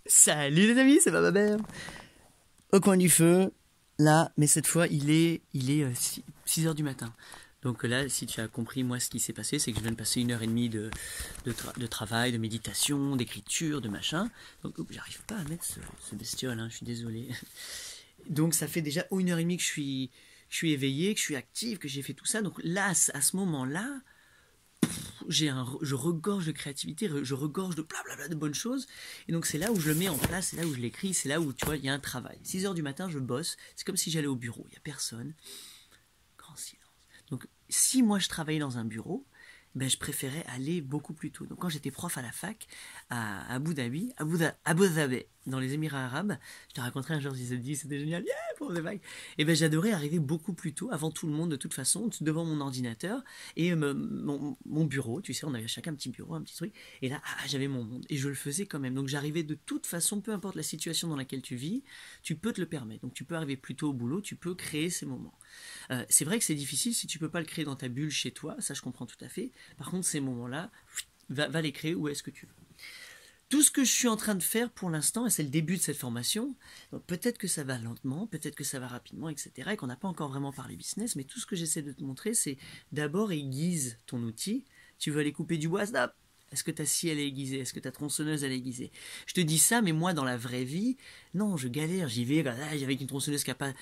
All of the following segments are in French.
Salut les amis, c'est ma mère. Au coin du feu, là, mais cette fois il est 6 heures du matin. Donc là, si tu as compris, moi ce qui s'est passé, c'est que je viens de passer 1h30 de travail, de méditation, d'écriture, de machin. Donc j'arrive pas à mettre ce bestiole, hein, je suis désolé. Donc ça fait déjà 1h30 que je suis éveillé, que je suis actif, que j'ai fait tout ça. Donc là, à ce moment-là, je regorge de créativité, je regorge de blablabla de bonnes choses. Et donc c'est là où je le mets en place, c'est là où je l'écris, c'est là où tu vois, il y a un travail. 6 heures du matin, je bosse, c'est comme si j'allais au bureau, il n'y a personne. Grand silence. Donc si moi je travaillais dans un bureau, ben, je préférais aller beaucoup plus tôt. Donc quand j'étais prof à la fac, à Abu Dhabi, dans les Émirats Arabes, je te raconterai un jour, si ça te dit, c'était génial, yeah, pour des vagues. Et ben j'adorais arriver beaucoup plus tôt, avant tout le monde de toute façon, devant mon ordinateur et mon bureau, tu sais, on avait chacun un petit bureau, un petit truc, et là, j'avais mon monde, et je le faisais quand même. Donc j'arrivais de toute façon, peu importe la situation dans laquelle tu vis, tu peux te le permettre. Donc tu peux arriver plus tôt au boulot, tu peux créer ces moments. C'est vrai que c'est difficile si tu peux pas le créer dans ta bulle chez toi, ça je comprends tout à fait. Par contre, ces moments-là, va les créer où est-ce que tu veux. Tout ce que je suis en train de faire pour l'instant, et c'est le début de cette formation, donc peut-être que ça va lentement, peut-être que ça va rapidement, etc., et qu'on n'a pas encore vraiment parlé business, mais tout ce que j'essaie de te montrer, c'est d'abord aiguise ton outil. Tu veux aller couper du bois, stop. Est-ce que ta scie elle est aiguisée? Est-ce que ta tronçonneuse elle est aiguisée? Je te dis ça, mais moi dans la vraie vie, non, je galère, j'y vais avec une tronçonneuse qui n'a pas...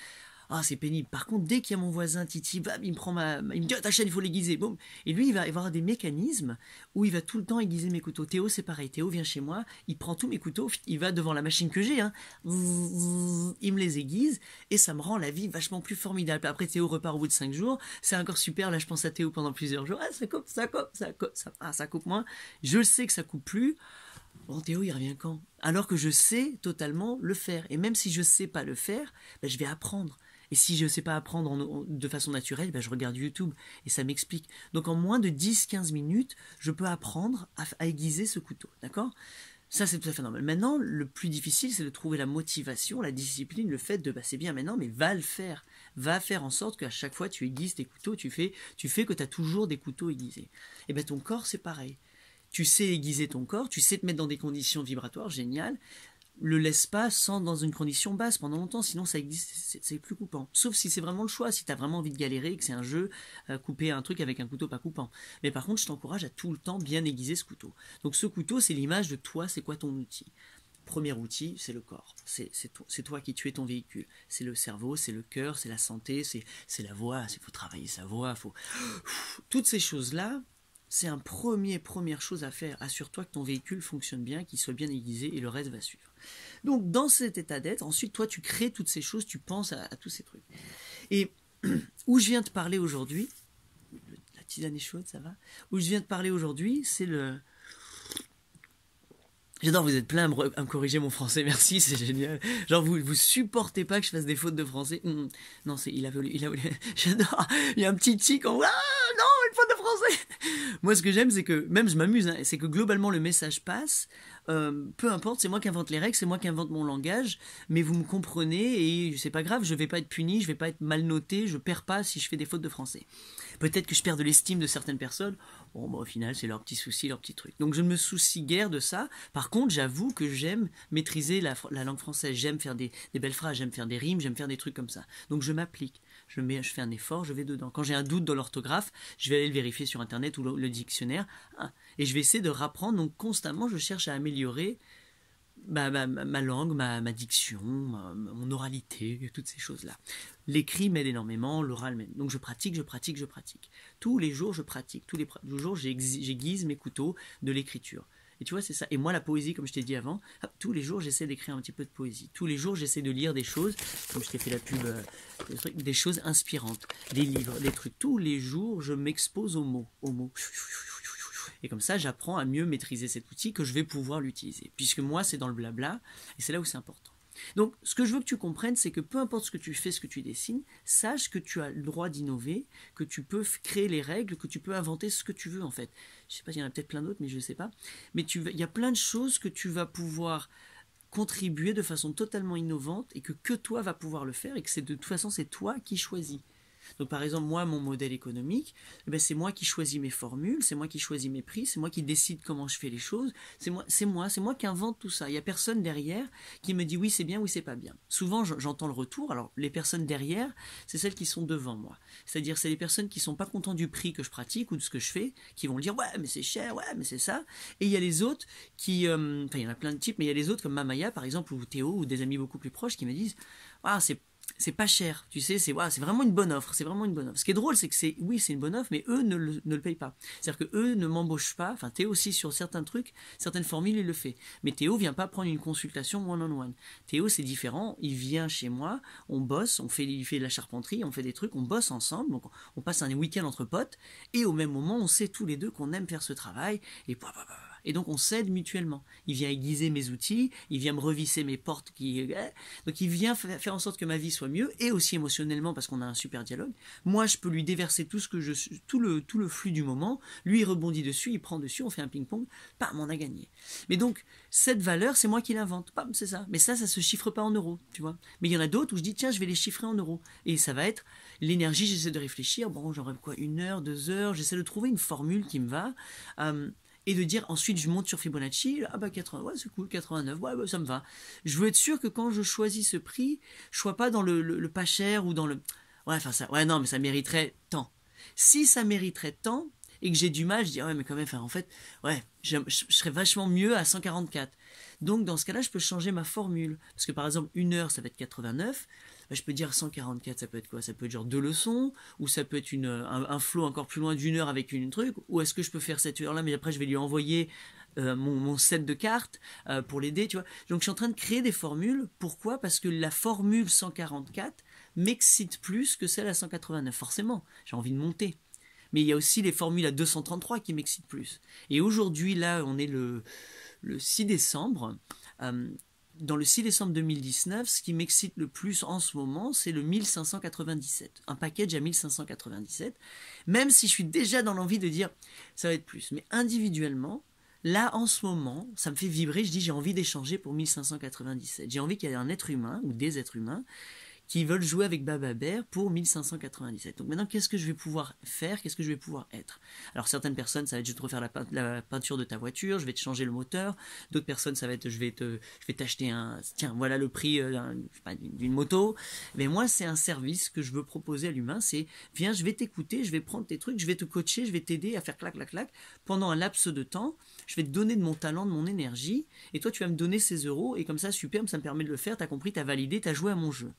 Ah, c'est pénible. Par contre, dès qu'il y a mon voisin Titi, bam, il me dit, oh, ta chaîne, il faut l'aiguiser. Boum. Et lui, il va avoir des mécanismes où il va tout le temps aiguiser mes couteaux. Théo, c'est pareil. Théo vient chez moi, il prend tous mes couteaux, il va devant la machine que j'ai, hein, il me les aiguise et ça me rend la vie vachement plus formidable. Après, Théo repart au bout de 5 jours. C'est encore super. Là, je pense à Théo pendant plusieurs jours. Ah, ça coupe moins. Je le sais que ça coupe plus. Bon, Théo, il revient quand? Alors que je sais totalement le faire. Et même si je sais pas le faire, ben, je vais apprendre. Et si je ne sais pas apprendre de façon naturelle, ben je regarde YouTube et ça m'explique. Donc en moins de 10-15 minutes, je peux apprendre à aiguiser ce couteau. D'accord? Ça, c'est tout à fait normal. Maintenant, le plus difficile, c'est de trouver la motivation, la discipline, le fait de, bah, c'est bien maintenant, mais va le faire. Va faire en sorte qu'à chaque fois, tu aiguises tes couteaux, tu fais que tu as toujours des couteaux aiguisés. Et ben ton corps, c'est pareil. Tu sais aiguiser ton corps, tu sais te mettre dans des conditions vibratoires, génial. Le laisse pas sans dans une condition basse pendant longtemps, sinon ça existe, c'est plus coupant. Sauf si c'est vraiment le choix, si tu as vraiment envie de galérer, que c'est un jeu, couper un truc avec un couteau pas coupant. Mais par contre, je t'encourage à tout le temps bien aiguiser ce couteau. Donc ce couteau, c'est l'image de toi, c'est quoi ton outil? Premier outil, c'est le corps. C'est toi qui tu es ton véhicule. C'est le cerveau, c'est le cœur, c'est la santé, c'est la voix, il faut travailler sa voix, toutes ces choses-là, c'est première chose à faire. Assure-toi que ton véhicule fonctionne bien, qu'il soit bien aiguisé et le reste va suivre. Donc dans cet état d'être, ensuite toi tu crées toutes ces choses, tu penses à tous ces trucs. Et où je viens te parler aujourd'hui, la tisane est chaude, ça va? Où je viens te parler aujourd'hui, c'est le... J'adore, vous êtes plein à me corriger mon français, merci, c'est génial. Genre, vous supportez pas que je fasse des fautes de français. Non, il a voulu. J'adore, il y a un petit tic en... Ah, non, une faute de français. Moi, ce que j'aime, c'est que, même je m'amuse, hein, c'est que globalement, le message passe. Peu importe, c'est moi qui invente les règles, c'est moi qui invente mon langage, mais vous me comprenez et c'est pas grave, je vais pas être puni, je vais pas être mal noté, je perds pas si je fais des fautes de français. Peut-être que je perds de l'estime de certaines personnes, bon bah au final c'est leur petit souci, leur petit truc. Donc je ne me soucie guère de ça. Par contre j'avoue que j'aime maîtriser la langue française, j'aime faire des belles phrases, j'aime faire des rimes, j'aime faire des trucs comme ça. Donc je m'applique, je fais un effort, je vais dedans. Quand j'ai un doute dans l'orthographe, je vais aller le vérifier sur internet ou le dictionnaire, et je vais essayer de rapprendre. Donc constamment je cherche à améliorer ma langue, ma diction, mon oralité, toutes ces choses-là. L'écrit m'aide énormément, l'oral m'aide. Donc je pratique. Tous les jours, je pratique. Tous les jours, j'aiguise mes couteaux de l'écriture. Et tu vois, c'est ça. Et moi, la poésie, comme je t'ai dit avant, tous les jours, j'essaie d'écrire un petit peu de poésie. Tous les jours, j'essaie de lire des choses, comme je t'ai fait la pub, des choses inspirantes, des livres, des trucs. Tous les jours, je m'expose aux mots. Et comme ça, j'apprends à mieux maîtriser cet outil que je vais pouvoir l'utiliser. Puisque moi, c'est dans le blabla, et c'est là où c'est important. Donc, ce que je veux que tu comprennes, c'est que peu importe ce que tu fais, ce que tu dessines, sache que tu as le droit d'innover, que tu peux créer les règles, que tu peux inventer ce que tu veux, en fait. Je sais pas, il y en a peut-être plein d'autres, mais je ne sais pas. Mais il y a plein de choses que tu vas pouvoir contribuer de façon totalement innovante et que toi vas pouvoir le faire et que de toute façon, c'est toi qui choisis. Donc par exemple, moi, mon modèle économique, eh ben, c'est moi qui choisis mes formules, c'est moi qui choisis mes prix, c'est moi qui décide comment je fais les choses, c'est moi qui invente tout ça. Il n'y a personne derrière qui me dit oui c'est bien, oui c'est pas bien. Souvent j'entends le retour, alors les personnes derrière, c'est celles qui sont devant moi. C'est-à-dire c'est les personnes qui sont pas contents du prix que je pratique ou de ce que je fais, qui vont dire ouais mais c'est cher, ouais mais c'est ça. Et il y a les autres qui, enfin il y en a plein de types, mais il y a les autres comme Mamaya par exemple, ou Théo, ou des amis beaucoup plus proches qui me disent ah c'est pas cher, tu sais, c'est vraiment une bonne offre, c'est vraiment une bonne offre. Ce qui est drôle, c'est que c'est une bonne offre, mais eux ne le payent pas. C'est-à-dire que eux ne m'embauchent pas, enfin Théo aussi sur certains trucs, certaines formules, il le fait. Mais Théo vient pas prendre une consultation one-on-one. Théo, c'est différent, il vient chez moi, on bosse, il fait de la charpenterie, on fait des trucs, on bosse ensemble, donc on passe un week-end entre potes, et au même moment, on sait tous les deux qu'on aime faire ce travail, et donc on s'aide mutuellement. Il vient aiguiser mes outils, il vient me revisser mes portes, donc il vient faire en sorte que ma vie soit mieux, et aussi émotionnellement parce qu'on a un super dialogue. Moi je peux lui déverser tout le flux du moment, lui il rebondit dessus, il prend dessus, on fait un ping-pong, bam, on a gagné. Mais donc cette valeur c'est moi qui l'invente, bam, c'est ça. Mais ça se chiffre pas en euros, tu vois. Mais il y en a d'autres où je dis tiens je vais les chiffrer en euros, et ça va être l'énergie, j'essaie de réfléchir, bon j'aurais quoi, 1 heure, 2 heures, j'essaie de trouver une formule qui me va, et de dire ensuite je monte sur Fibonacci, ah bah 80, ouais c'est cool, 89, ouais bah, ça me va. Je veux être sûr que quand je choisis ce prix, je sois pas dans le pas cher ou dans le ouais enfin ça ouais non mais ça mériterait tant. Si ça mériterait tant et que j'ai du mal, je dis ouais mais quand même enfin, en fait ouais je serais vachement mieux à 144. Donc dans ce cas-là, je peux changer ma formule parce que par exemple 1 heure ça va être 89. Je peux dire 144, ça peut être quoi? Ça peut être genre 2 leçons, ou ça peut être un flow encore plus loin d'1 heure avec une truc, ou est-ce que je peux faire cette heure-là, mais après je vais lui envoyer mon set de cartes pour l'aider, tu vois. Donc je suis en train de créer des formules. Pourquoi? Parce que la formule 144 m'excite plus que celle à 189. Forcément, j'ai envie de monter. Mais il y a aussi les formules à 233 qui m'excitent plus. Et aujourd'hui, là, on est le 6 décembre. Dans le 6 décembre 2019, ce qui m'excite le plus en ce moment, c'est le 1597. Un package à 1597, même si je suis déjà dans l'envie de dire ça va être plus. Mais individuellement, là en ce moment, ça me fait vibrer, je dis j'ai envie d'échanger pour 1597. J'ai envie qu'il y ait un être humain ou des êtres humains qui veulent jouer avec Baba Bear pour 1597. Donc maintenant, qu'est-ce que je vais pouvoir faire? Qu'est-ce que je vais pouvoir être? Alors certaines personnes, ça va être je vais te refaire la peinture de ta voiture, je vais te changer le moteur. D'autres personnes, ça va être je vais t'acheter tiens, voilà le prix d'une moto. Mais moi, c'est un service que je veux proposer à l'humain, c'est viens, je vais t'écouter, je vais prendre tes trucs, je vais te coacher, je vais t'aider à faire clac, clac, clac. Pendant un laps de temps, je vais te donner de mon talent, de mon énergie, et toi, tu vas me donner ces euros, et comme ça, superbe, ça me permet de le faire, t'as compris, t'as validé, t'as joué à mon jeu.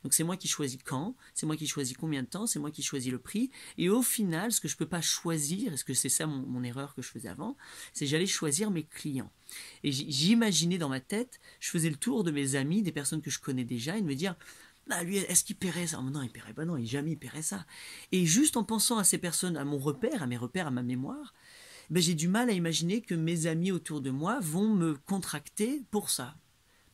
Donc c'est moi qui choisis quand, c'est moi qui choisis combien de temps, c'est moi qui choisis le prix. Et au final, ce que je ne peux pas choisir, est-ce que c'est ça mon erreur que je faisais avant, c'est j'allais choisir mes clients. Et j'imaginais dans ma tête, je faisais le tour de mes amis, des personnes que je connais déjà, et de me dire ah, lui, est-ce qu'il paierait ça? Non, il paierait pas, non, jamais il paierait ça. Et juste en pensant à ces personnes, à mon repère, à mes repères, à ma mémoire, ben, j'ai du mal à imaginer que mes amis autour de moi vont me contracter pour ça.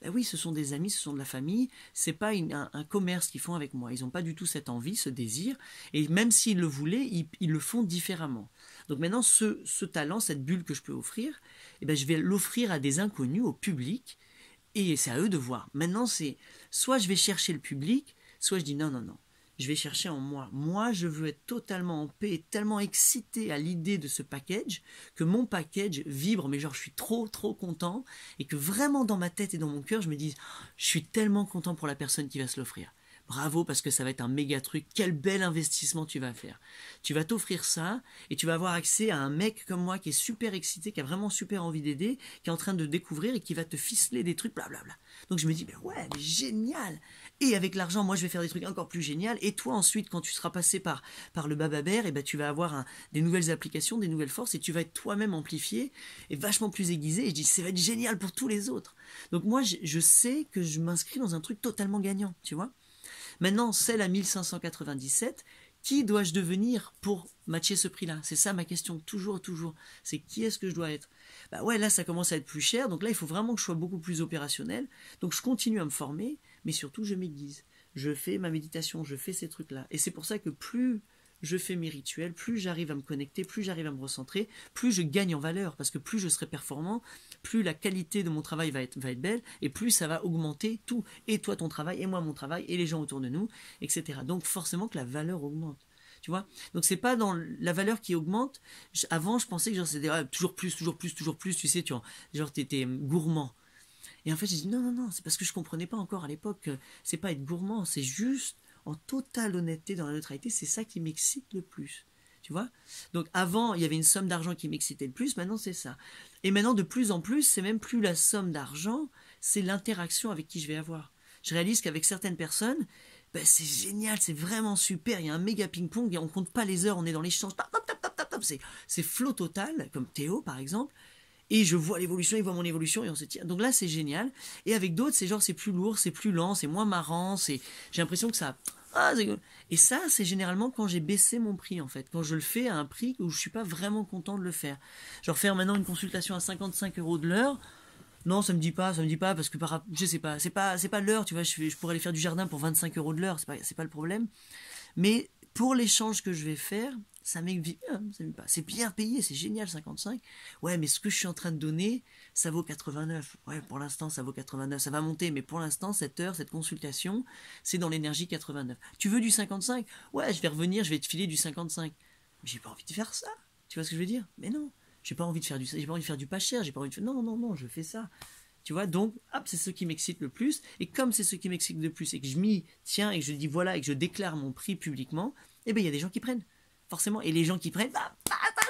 Ben oui, ce sont des amis, ce sont de la famille, c'est pas un commerce qu'ils font avec moi. Ils n'ont pas du tout cette envie, ce désir, et même s'ils le voulaient, ils le font différemment. Donc maintenant, ce talent, cette bulle que je peux offrir, eh ben, je vais l'offrir à des inconnus, au public, et c'est à eux de voir. Maintenant, c'est soit je vais chercher le public, soit je dis non, non, non. Je vais chercher en moi. Moi, je veux être totalement en paix, tellement excité à l'idée de ce package, que mon package vibre, mais genre je suis trop, trop content, et que vraiment dans ma tête et dans mon cœur, je me dis, je suis tellement content pour la personne qui va se l'offrir. Bravo, parce que ça va être un méga truc. Quel bel investissement tu vas faire. Tu vas t'offrir ça et tu vas avoir accès à un mec comme moi qui est super excité, qui a vraiment super envie d'aider, qui est en train de découvrir et qui va te ficeler des trucs, blablabla. Donc je me dis, ben ouais, mais génial. Et avec l'argent, moi je vais faire des trucs encore plus géniaux. Et toi ensuite, quand tu seras passé par le Baba Bear, et ben, tu vas avoir des nouvelles applications, des nouvelles forces et tu vas être toi-même amplifié et vachement plus aiguisé. Et je dis, ça va être génial pour tous les autres. Donc moi, je sais que je m'inscris dans un truc totalement gagnant, tu vois. Maintenant, celle à 1597, qui dois-je devenir pour matcher ce prix-là? C'est ça ma question, toujours, toujours. C'est qui est-ce que je dois être? Bah ouais, là, ça commence à être plus cher, donc là, il faut vraiment que je sois beaucoup plus opérationnel. Donc je continue à me former, mais surtout, je m'aiguise. Je fais ma méditation, je fais ces trucs-là. Et c'est pour ça que plus je fais mes rituels, plus j'arrive à me connecter, plus j'arrive à me recentrer, plus je gagne en valeur, parce que plus je serai performant, plus la qualité de mon travail va être belle, et plus ça va augmenter tout, et toi ton travail, et moi mon travail, et les gens autour de nous, etc. Donc forcément que la valeur augmente. Tu vois, donc c'est pas dans la valeur qui augmente. Avant je pensais que genre c'était toujours plus, toujours plus, toujours plus, tu sais, genre t'étais gourmand. Et en fait j'ai dit non, non, non, c'est parce que je comprenais pas encore à l'époque que c'est pas être gourmand, c'est juste en totale honnêteté dans la neutralité, c'est ça qui m'excite le plus. Tu vois, donc avant il y avait une somme d'argent qui m'excitait le plus, maintenant c'est ça. Et maintenant de plus en plus, c'est même plus la somme d'argent, c'est l'interaction avec qui je vais avoir. Je réalise qu'avec certaines personnes, ben c'est génial, c'est vraiment super, il y a un méga ping-pong et on compte pas les heures, on est dans l'échange, c'est flow total, comme Théo par exemple, et je vois l'évolution, il voit mon évolution et on se tient. Donc là c'est génial. Et avec d'autres c'est genre c'est plus lourd, c'est plus lent, c'est moins marrant, j'ai l'impression que ça... Et ça c'est généralement quand j'ai baissé mon prix en fait, quand je le fais à un prix où je suis pas vraiment content de le faire. Genre faire maintenant une consultation à 55 € de l'heure, non, ça me dit pas, parce que je sais pas, c'est pas l'heure, tu vois, je pourrais aller faire du jardin pour 25 € de l'heure, c'est pas le problème. Mais pour l'échange que je vais faire, ça m'évite, pas. C'est bien payé, c'est génial, 55. Ouais, mais ce que je suis en train de donner, ça vaut 89. Ouais, pour l'instant, ça vaut 89. Ça va monter, mais pour l'instant, cette heure, cette consultation, c'est dans l'énergie 89. Tu veux du 55? Ouais, je vais revenir, je vais te filer du 55. Mais j'ai pas envie de faire ça. Tu vois ce que je veux dire? Mais non. J'ai pas envie de faire du pas cher, j'ai pas envie de faire, non, non, non, je fais ça. Tu vois, donc, hop, c'est ce qui m'excite le plus. Et comme c'est ce qui m'excite le plus et que je m'y tiens et que je dis voilà et que je déclare mon prix publiquement, eh bien, il y a des gens qui prennent. Forcément. Et les gens qui prennent,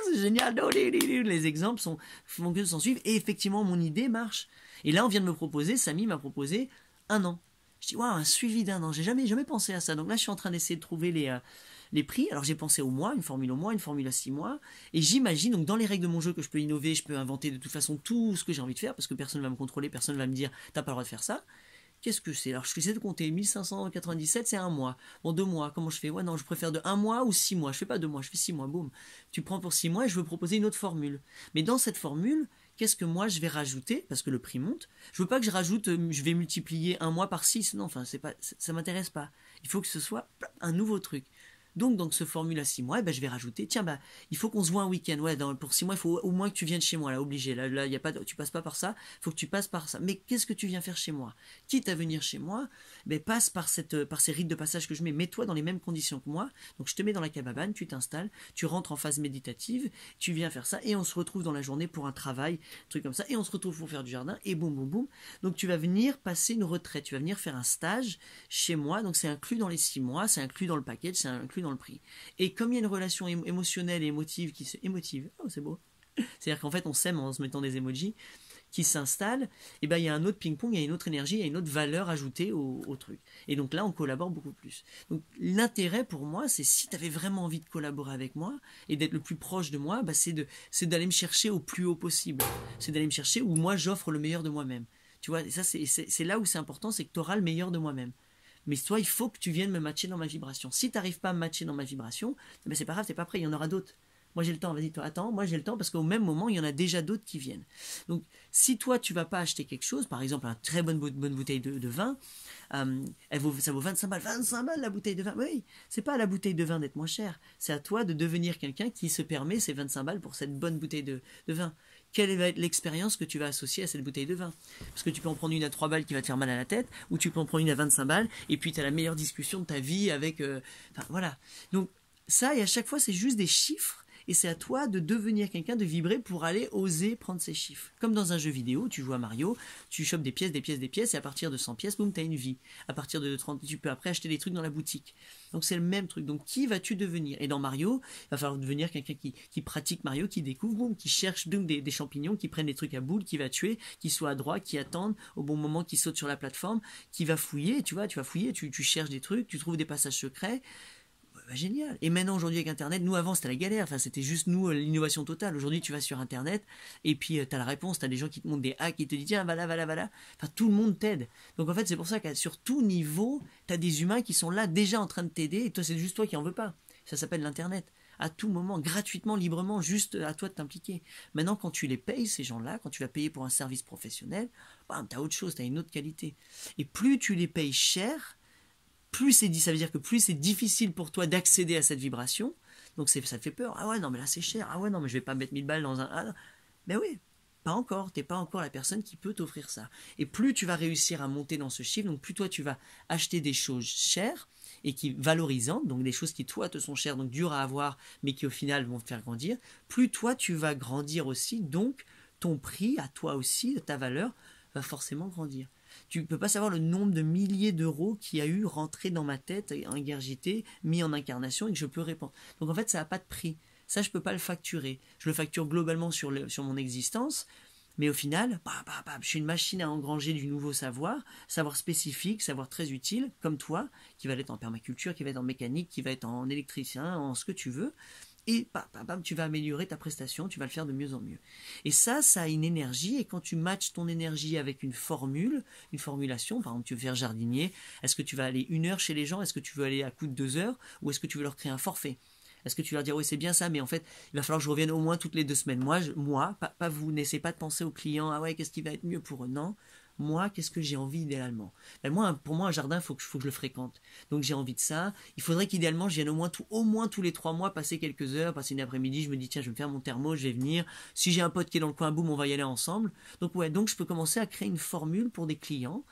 c'est génial. Les exemples font que s'en suivre. Et effectivement, mon idée marche. Et là, on vient de me proposer, Samy m'a proposé 1 an. Je dis, waouh, un suivi d'1 an. J'ai jamais pensé à ça. Donc là, je suis en train d'essayer de trouver les prix. Alors j'ai pensé au mois, une formule à 6 mois. Et j'imagine, donc dans les règles de mon jeu que je peux innover, je peux inventer de toute façon tout ce que j'ai envie de faire, parce que personne ne va me contrôler, personne ne va me dire, t'as pas le droit de faire ça. Qu'est-ce que c'est? Alors je essaie de compter, 1597 c'est 1 mois. Bon, 2 mois, comment je fais? Ouais, non, je préfère de 1 mois ou 6 mois. Je fais pas 2 mois, je fais 6 mois, boum. Tu prends pour 6 mois et je veux proposer une autre formule. Mais dans cette formule, qu'est-ce que moi je vais rajouter? Parce que le prix monte. Je veux pas que je rajoute, je vais multiplier 1 mois par 6. Non, enfin, ça m'intéresse pas. Il faut que ce soit un nouveau truc. Donc, dans ce formule à 6 mois, je vais rajouter, tiens, il faut qu'on se voit un week-end. Ouais, pour 6 mois, il faut au moins que tu viennes chez moi, là, obligé. Là, y a pas, tu passes pas par ça, il faut que tu passes par ça. Mais qu'est-ce que tu viens faire chez moi? Quitte à venir chez moi, passe par ces rites de passage que je mets. Mets-toi dans les mêmes conditions que moi. Donc, je te mets dans la cabane, tu t'installes, tu rentres en phase méditative, tu viens faire ça, et on se retrouve dans la journée pour un travail, un truc comme ça, et on se retrouve pour faire du jardin, et boum, boum, boum. Donc, tu vas venir passer une retraite, tu vas venir faire un stage chez moi. Donc, c'est inclus dans les 6 mois, c'est inclus dans le package, c'est inclus dans le prix. Et comme il y a une relation émotionnelle et émotive c'est beau. C'est-à-dire qu'en fait, on s'aime en se mettant des emojis qui s'installent, et il y a un autre ping-pong, il y a une autre énergie, il y a une autre valeur ajoutée au truc. Et donc là, on collabore beaucoup plus. Donc l'intérêt pour moi, c'est si tu avais vraiment envie de collaborer avec moi et d'être le plus proche de moi, c'est d'aller me chercher au plus haut possible. C'est d'aller me chercher où moi, j'offre le meilleur de moi-même. Tu vois, et ça, c'est là où c'est important, c'est que tu auras le meilleur de moi-même. Mais toi, il faut que tu viennes me matcher dans ma vibration. Si tu n'arrives pas à me matcher dans ma vibration, c'est pas grave, t'es pas prêt, il y en aura d'autres. Moi j'ai le temps, vas-y toi, attends, moi j'ai le temps parce qu'au même moment, il y en a déjà d'autres qui viennent. Donc si toi tu vas pas acheter quelque chose, par exemple une très bonne bouteille de vin, ça vaut 25 balles. 25 balles la bouteille de vin. Oui, c'est pas à la bouteille de vin d'être moins cher. C'est à toi de devenir quelqu'un qui se permet ces 25 balles pour cette bonne bouteille de vin. Quelle va être l'expérience que tu vas associer à cette bouteille de vin? Parce que tu peux en prendre une à 3 balles qui va te faire mal à la tête, ou tu peux en prendre une à 25 balles, et puis tu as la meilleure discussion de ta vie avec... Enfin, voilà. Donc, ça, et à chaque fois, c'est juste des chiffres, et c'est à toi de devenir quelqu'un, de vibrer pour aller oser prendre ces chiffres. Comme dans un jeu vidéo, tu joues à Mario, tu chopes des pièces, et à partir de 100 pièces, boum, tu as une vie. À partir de 30, tu peux après acheter des trucs dans la boutique. Donc c'est le même truc. Donc qui vas-tu devenir? Et dans Mario, il va falloir devenir quelqu'un qui pratique Mario, qui découvre, boum, qui cherche donc des champignons, qui prennent des trucs à boules, qui va tuer, qui soit adroit, qui attendent au bon moment, qui saute sur la plateforme, qui va fouiller, tu vas fouiller, tu cherches des trucs, tu trouves des passages secrets. Génial. Et maintenant, aujourd'hui, avec Internet, nous, avant, c'était la galère. Enfin, c'était juste, nous, l'innovation totale. Aujourd'hui, tu vas sur Internet et puis tu as la réponse. Tu as des gens qui te montrent des hacks, qui te disent, tiens, voilà. Enfin, tout le monde t'aide. Donc, en fait, c'est pour ça que sur tout niveau, tu as des humains qui sont là, déjà en train de t'aider. Et toi, c'est juste toi qui en veux pas. Ça s'appelle l'Internet. À tout moment, gratuitement, librement, juste à toi de t'impliquer. Maintenant, quand tu les payes, ces gens-là, quand tu vas payer pour un service professionnel, tu as autre chose, tu as une autre qualité. Et plus tu les payes cher, plus c'est dit, ça veut dire que plus c'est difficile pour toi d'accéder à cette vibration, donc ça te fait peur. Ah ouais, non, mais là c'est cher. Ah ouais, non, mais je vais pas mettre 1000 balles dans un. Ah, non. Ben oui, pas encore. T'es pas encore la personne qui peut t'offrir ça. Et plus tu vas réussir à monter dans ce chiffre, donc plus toi tu vas acheter des choses chères et qui valorisantes, donc des choses qui toi te sont chères, donc dures à avoir, mais qui au final vont te faire grandir, plus toi tu vas grandir aussi, donc ton prix à toi aussi, ta valeur, va forcément grandir. Tu ne peux pas savoir le nombre de milliers d'euros qui a eu rentré dans ma tête, ingurgité, mis en incarnation et que je peux répandre. Donc en fait, ça n'a pas de prix. Ça, je ne peux pas le facturer. Je le facture globalement sur mon existence, mais au final, je suis une machine à engranger du nouveau savoir, savoir spécifique, savoir très utile, comme toi, qui va être en permaculture, qui va être en mécanique, qui va être en électricien, en ce que tu veux. Et tu vas améliorer ta prestation, tu vas le faire de mieux en mieux. Et ça a une énergie, et quand tu matches ton énergie avec une formule, une formulation, par exemple tu veux faire jardinier, est-ce que tu vas aller 1 heure chez les gens, est-ce que tu veux aller à coup de 2 heures, ou est-ce que tu veux leur créer un forfait? Est-ce que tu vas leur dire oui c'est bien ça, mais en fait il va falloir que je revienne au moins toutes les 2 semaines. Pas vous, n'essayez pas de penser aux clients, ah ouais qu'est-ce qui va être mieux pour eux, non. Moi, qu'est-ce que j'ai envie idéalement? Pour moi, un jardin, il faut que je le fréquente. Donc j'ai envie de ça. Il faudrait qu'idéalement, je vienne au moins tous les 3 mois, passer quelques heures, passer une après-midi, je me dis, tiens, je vais me faire mon thermo, je vais venir. Si j'ai un pote qui est dans le coin, boum, on va y aller ensemble. Donc ouais, donc je peux commencer à créer une formule pour des clients.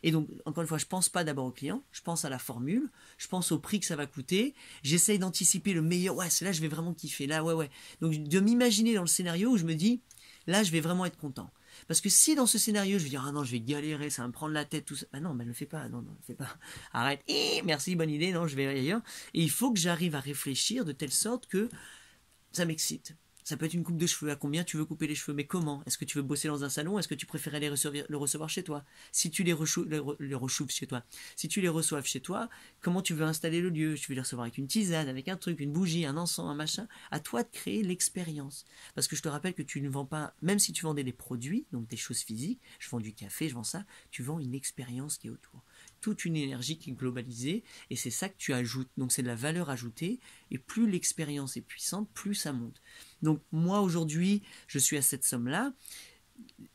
Et donc, encore une fois, je ne pense pas d'abord au client, je pense à la formule, je pense au prix que ça va coûter, j'essaye d'anticiper le meilleur, ouais, c'est là je vais vraiment kiffer, là, ouais. Donc, de m'imaginer dans le scénario où je me dis, là, je vais vraiment être content. Parce que si dans ce scénario, je vais dire, ah non, je vais galérer, ça va me prendre la tête, tout ça, bah non, ne le fais pas, non, ne le fais pas. Arrête, merci, bonne idée, non, je vais ailleurs. Et il faut que j'arrive à réfléchir de telle sorte que ça m'excite. Ça peut être une coupe de cheveux. À combien tu veux couper les cheveux? Mais comment? Est-ce que tu veux bosser dans un salon? Est-ce que tu préférais le recevoir chez toi? Si tu les rechauffes chez toi, si tu les reçoives chez toi, comment tu veux installer le lieu? Tu veux les recevoir avec une tisane, avec un truc, une bougie, un encens, un machin? À toi de créer l'expérience. Parce que je te rappelle que tu ne vends pas, même si tu vendais des produits, donc des choses physiques, je vends du café, je vends ça, tu vends une expérience qui est autour. Toute une énergie qui est globalisée, et c'est ça que tu ajoutes. Donc c'est de la valeur ajoutée, et plus l'expérience est puissante, plus ça monte. Donc moi aujourd'hui, je suis à cette somme-là,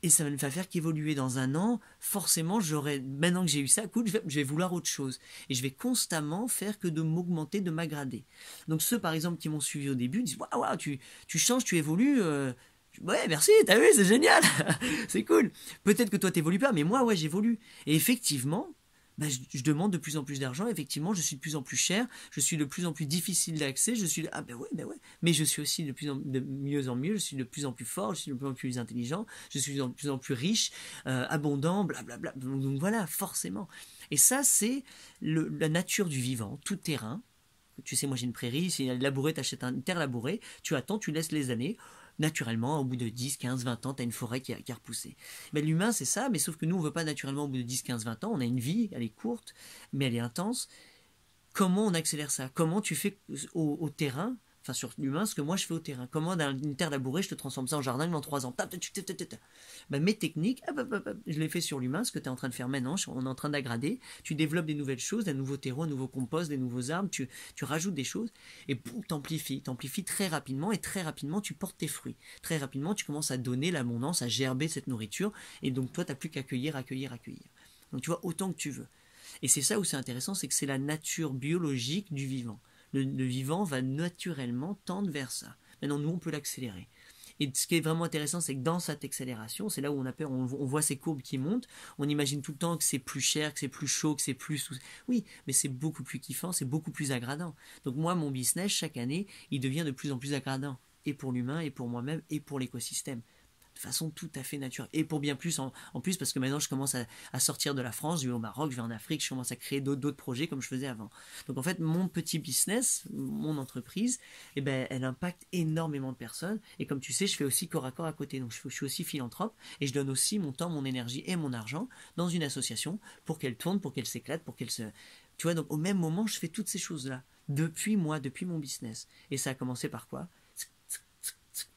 et ça va faire qu'évoluer dans un an, forcément maintenant que j'ai eu ça, écoute, je vais vouloir autre chose. Et je vais constamment faire que de m'augmenter, de m'aggrader. Donc ceux par exemple qui m'ont suivi au début disent, waouh, tu changes, tu évolues. Ouais, merci, t'as vu, c'est génial, c'est cool. Peut-être que toi t'évolues pas, mais moi, ouais, j'évolue. Et effectivement, je demande de plus en plus d'argent, effectivement, je suis de plus en plus cher, je suis de plus en plus difficile d'accès, mais je suis aussi de mieux en mieux, je suis de plus en plus fort, je suis de plus en plus intelligent, je suis de plus en plus riche, abondant, blablabla. Donc voilà, forcément. Et ça, c'est la nature du vivant, tout terrain. Tu sais, moi j'ai une prairie, si elle est labourée, tu achètes une terre labourée, tu attends, tu laisses les années. Naturellement, au bout de 10, 15, 20 ans, tu as une forêt qui a repoussé. Mais l'humain, c'est ça, mais sauf que nous, on ne veut pas naturellement au bout de 10, 15, 20 ans. On a une vie, elle est courte, mais elle est intense. Comment on accélère ça? Comment tu fais au terrain, enfin sur l'humain, ce que moi je fais au terrain? Comment dans une terre labourée, je te transforme ça en jardin dans 3 ans? Mes techniques, je les fais sur l'humain, ce que tu es en train de faire maintenant, on est en train d'aggrader. Tu développes des nouvelles choses, des nouveaux terreaux, un nouveau compost, des nouveaux arbres, tu rajoutes des choses, et boum, t'amplifies très rapidement, et très rapidement tu portes tes fruits. Très rapidement tu commences à donner l'abondance, à gerber cette nourriture, et donc toi tu n'as plus qu'à accueillir. Donc tu vois, autant que tu veux. Et c'est ça où c'est intéressant, c'est que c'est la nature biologique du vivant. Le vivant va naturellement tendre vers ça. Maintenant, nous, on peut l'accélérer. Et ce qui est vraiment intéressant, c'est que dans cette accélération, c'est là où on voit ces courbes qui montent. On imagine tout le temps que c'est plus cher, que c'est plus chaud, que c'est plus... Oui, mais c'est beaucoup plus kiffant, c'est beaucoup plus agradant. Donc moi, mon business, chaque année, il devient de plus en plus agradant. Et pour l'humain, et pour moi-même, et pour l'écosystème. De façon tout à fait naturelle. Et pour bien plus, en plus, parce que maintenant je commence à sortir de la France, je vais au Maroc, je vais en Afrique, je commence à créer d'autres projets comme je faisais avant. Donc en fait, mon petit business, mon entreprise, elle impacte énormément de personnes. Et comme tu sais, je fais aussi corps à corps à côté. Donc je suis aussi philanthrope et je donne aussi mon temps, mon énergie et mon argent dans une association pour qu'elle tourne, pour qu'elle s'éclate, pour qu'elle se... Tu vois, donc au même moment, je fais toutes ces choses-là. Depuis mon business. Et ça a commencé par quoi?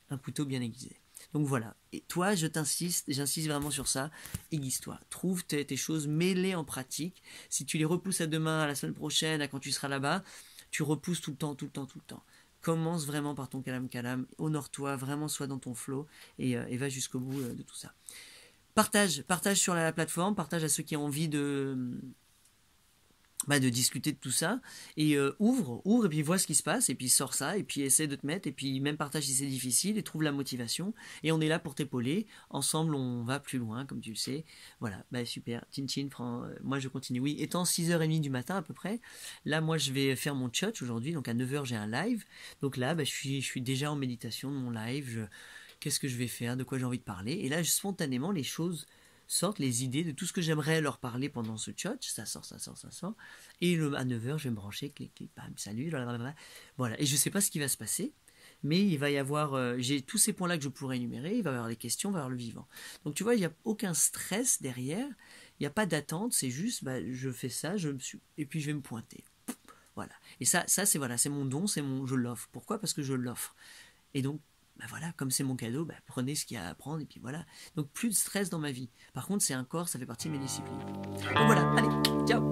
Un couteau bien aiguisé. Donc voilà, et toi j'insiste vraiment sur ça, aiguise-toi, trouve tes choses, mets-les en pratique. Si tu les repousses à demain, à la semaine prochaine, à quand tu seras là-bas, tu repousses tout le temps. Commence vraiment par ton kalam, honore-toi, vraiment sois dans ton flow et va jusqu'au bout de tout ça. Partage sur la plateforme, partage à ceux qui ont envie de de discuter de tout ça, et ouvre, et puis vois ce qui se passe, et puis sors ça, et puis essaie de te mettre, et puis même partage si c'est difficile, et trouve la motivation, et on est là pour t'épauler, ensemble on va plus loin, comme tu le sais, voilà, super, Chin, moi je continue, oui, étant 6h30 du matin à peu près, là moi je vais faire mon tchatch aujourd'hui, donc à 9h j'ai un live, donc là je suis déjà en méditation de mon live, qu'est-ce que je vais faire, de quoi j'ai envie de parler, et là spontanément les choses sortent, les idées de tout ce que j'aimerais leur parler pendant ce tchatch, ça sort, et à 9h, je vais me brancher, clic, clic, bam, salut, blablabla. Voilà, et je ne sais pas ce qui va se passer, mais il va y avoir, j'ai tous ces points-là que je pourrais énumérer, il va y avoir les questions, il va y avoir le vivant. Donc tu vois, il n'y a aucun stress derrière, il n'y a pas d'attente, c'est juste, je fais ça, et puis je vais me pointer. Voilà. Et ça c'est voilà, c'est mon don, je l'offre. Pourquoi? Parce que je l'offre. Et donc, voilà, comme c'est mon cadeau, prenez ce qu'il y a à prendre, et puis voilà. Donc plus de stress dans ma vie. Par contre, c'est un corps, ça fait partie de mes disciplines. Donc voilà, allez, ciao.